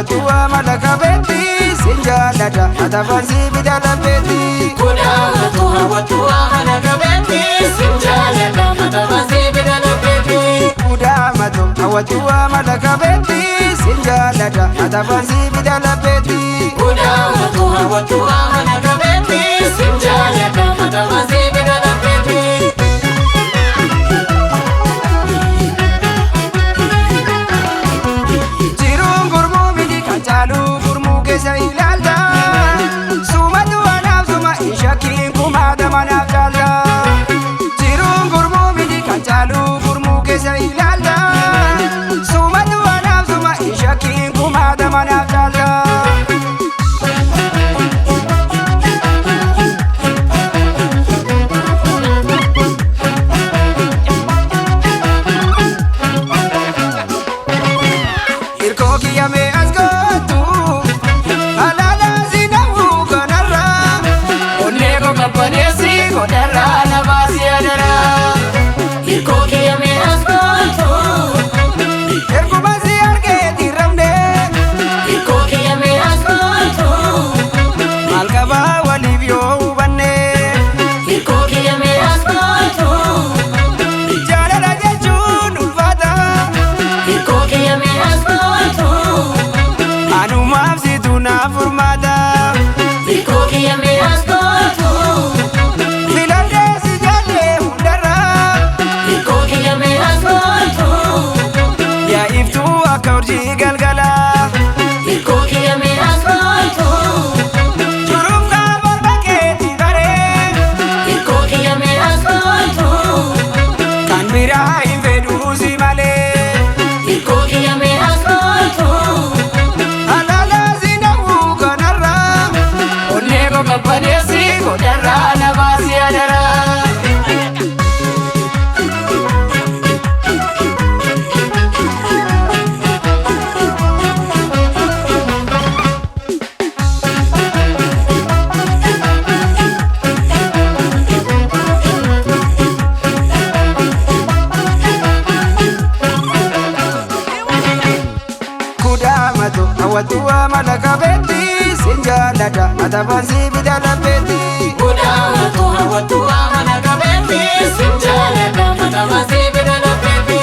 Tua malaka beti sinjalada atafansi bidala beti Tua malaka beti sinjalada atafansi bidala beti Tua malaka beti sinjalada atafansi bidala beti Tua malaka beti sinjalada atafansi bidala beti Jalu gurmu kesa ilalda Sumatu anaf suma ishakin kumada manaf jalda Jirun gurmu midi kan jalu gurmu kesa ilalda Sumatu anaf suma ishakin kumada manaf jalda Irko kiyame asko Kodara na basi adara Irko kiya me ascolto Erko basi arke tiramne Irko kiya me ascolto Malkaba walibyo ubanne Irko kiya me ascolto Jalala jechun ulfata Irko kiya me ascolto Anu mafsi tuna furmata Irko kiya me ascolto Kaurji galgala Irko kiya me ascolto Jurum ka barbake tigare Irko kiya me ascolto Kan bira invedu si male Irko kiya me ascolto Alala zinahu kanarra Onego kapanesi kodara na basi adara Tua malaka beti sinjalada atafansi bidala beti Tua malaka beti sinjalada atafansi bidala beti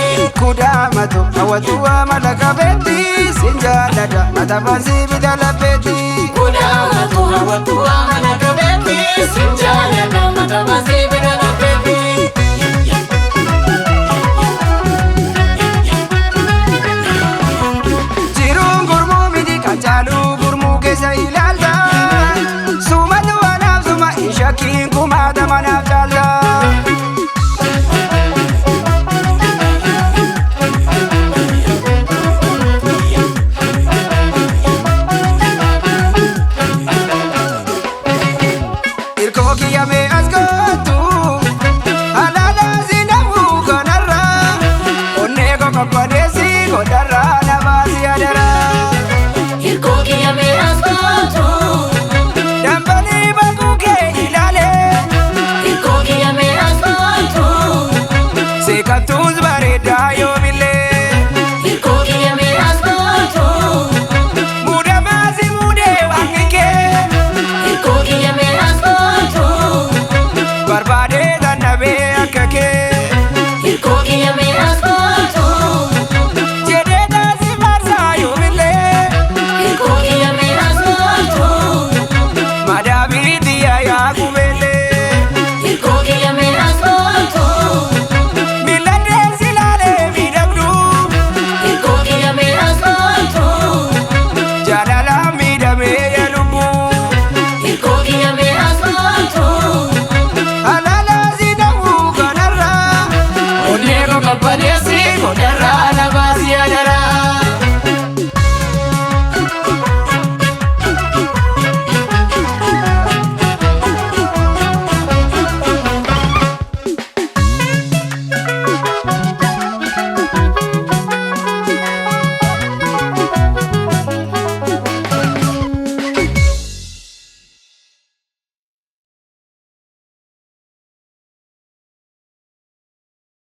Tua malaka beti sinjalada atafansi bidala beti Tua malaka beti sinjalada atafansi bidala beti Jalu gurmu kesa ilalda Sumatu anaf suma ishakin kumada manaf jalda Irko kiyame askotu Alala zinahu kanarra Onego kapani